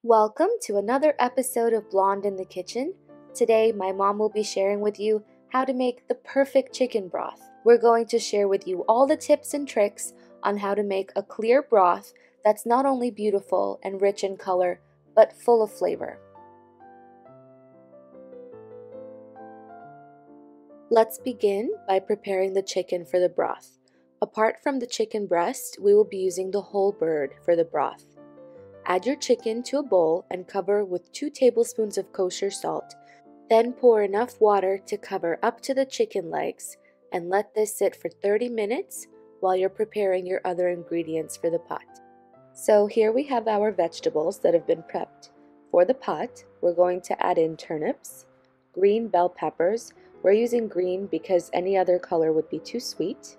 Welcome to another episode of Blonde in the Kitchen. Today, my mom will be sharing with you how to make the perfect chicken broth. We're going to share with you all the tips and tricks on how to make a clear broth that's not only beautiful and rich in color, but full of flavor. Let's begin by preparing the chicken for the broth. Apart from the chicken breast, we will be using the whole bird for the broth. Add your chicken to a bowl and cover with 2 tablespoons of kosher salt. Then pour enough water to cover up to the chicken legs and let this sit for 30 minutes while you're preparing your other ingredients for the pot. So here we have our vegetables that have been prepped. For the pot, we're going to add in turnips, green bell peppers. We're using green because any other color would be too sweet.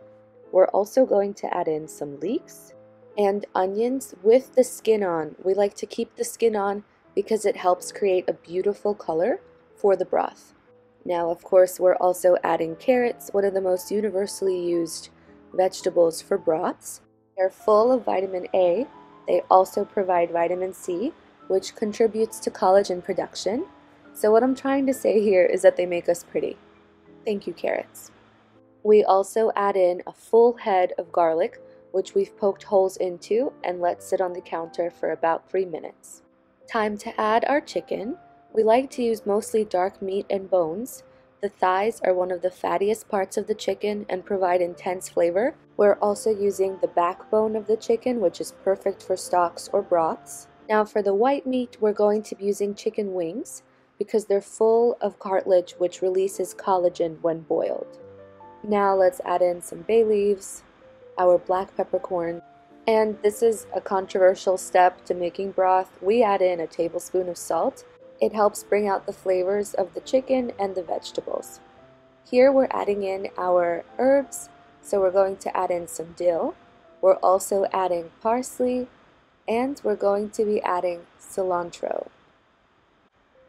We're also going to add in some leeks and onions with the skin on. We like to keep the skin on because it helps create a beautiful color for the broth. Now, of course, we're also adding carrots, one of the most universally used vegetables for broths. They're full of vitamin A. They also provide vitamin C, which contributes to collagen production. So what I'm trying to say here is that they make us pretty. Thank you, carrots. We also add in a full head of garlic, which we've poked holes into and let sit on the counter for about 3 minutes. Time to add our chicken. We like to use mostly dark meat and bones. The thighs are one of the fattiest parts of the chicken and provide intense flavor. We're also using the backbone of the chicken, which is perfect for stocks or broths. Now for the white meat, we're going to be using chicken wings because they're full of cartilage, which releases collagen when boiled. Now let's add in some bay leaves, our black peppercorn, and this is a controversial step to making broth. We add in a tablespoon of salt. It helps bring out the flavors of the chicken and the vegetables. Here we're adding in our herbs, so we're going to add in some dill. We're also adding parsley, and we're going to be adding cilantro.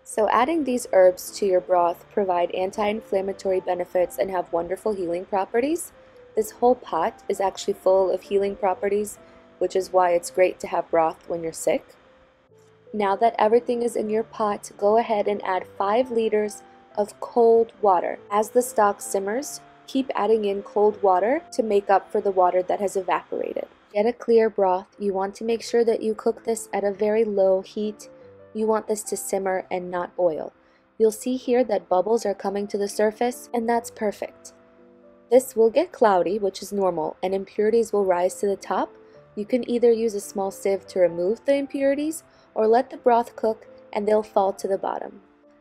So adding these herbs to your broth provide anti-inflammatory benefits and have wonderful healing properties. This whole pot is actually full of healing properties, which is why it's great to have broth when you're sick. Now that everything is in your pot, go ahead and add 5 liters of cold water. As the stock simmers, keep adding in cold water to make up for the water that has evaporated. Get a clear broth. You want to make sure that you cook this at a very low heat. You want this to simmer and not boil. You'll see here that bubbles are coming to the surface, and that's perfect. This will get cloudy, which is normal, and impurities will rise to the top. You can either use a small sieve to remove the impurities or let the broth cook and they'll fall to the bottom.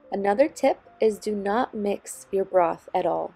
Another tip is do not mix your broth at all.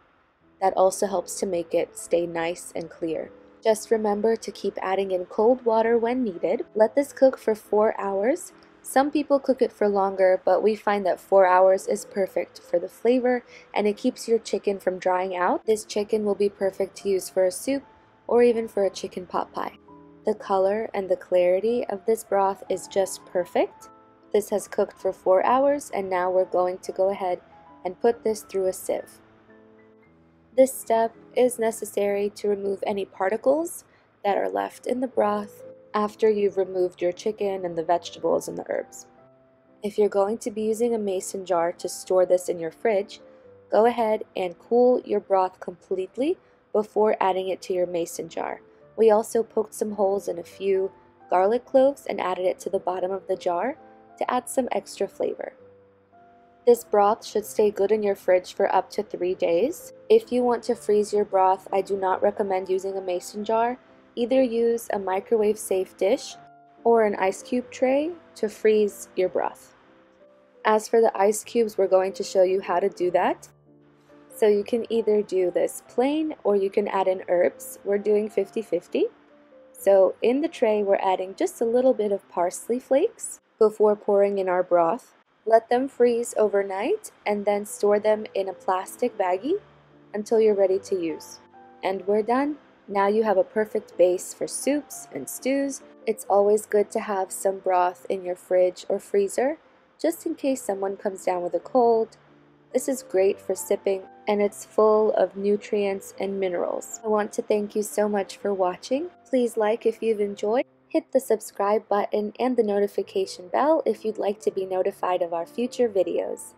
That also helps to make it stay nice and clear. Just remember to keep adding in cold water when needed. Let this cook for 4 hours. Some people cook it for longer, but we find that 4 hours is perfect for the flavor and it keeps your chicken from drying out. This chicken will be perfect to use for a soup or even for a chicken pot pie. The color and the clarity of this broth is just perfect. This has cooked for 4 hours and now we're going to go ahead and put this through a sieve. This step is necessary to remove any particles that are left in the broth after you've removed your chicken and the vegetables and the herbs. If you're going to be using a mason jar to store this in your fridge, go ahead and cool your broth completely before adding it to your mason jar. We also poked some holes in a few garlic cloves and added it to the bottom of the jar to add some extra flavor. This broth should stay good in your fridge for up to 3 days. If you want to freeze your broth, I do not recommend using a mason jar. Either use a microwave-safe dish or an ice cube tray to freeze your broth. As for the ice cubes, we're going to show you how to do that. So you can either do this plain or you can add in herbs. We're doing 50-50. So in the tray, we're adding just a little bit of parsley flakes before pouring in our broth. Let them freeze overnight and then store them in a plastic baggie until you're ready to use. And we're done. Now you have a perfect base for soups and stews. It's always good to have some broth in your fridge or freezer, just in case someone comes down with a cold. This is great for sipping, and it's full of nutrients and minerals. I want to thank you so much for watching. Please like if you've enjoyed. Hit the subscribe button and the notification bell if you'd like to be notified of our future videos.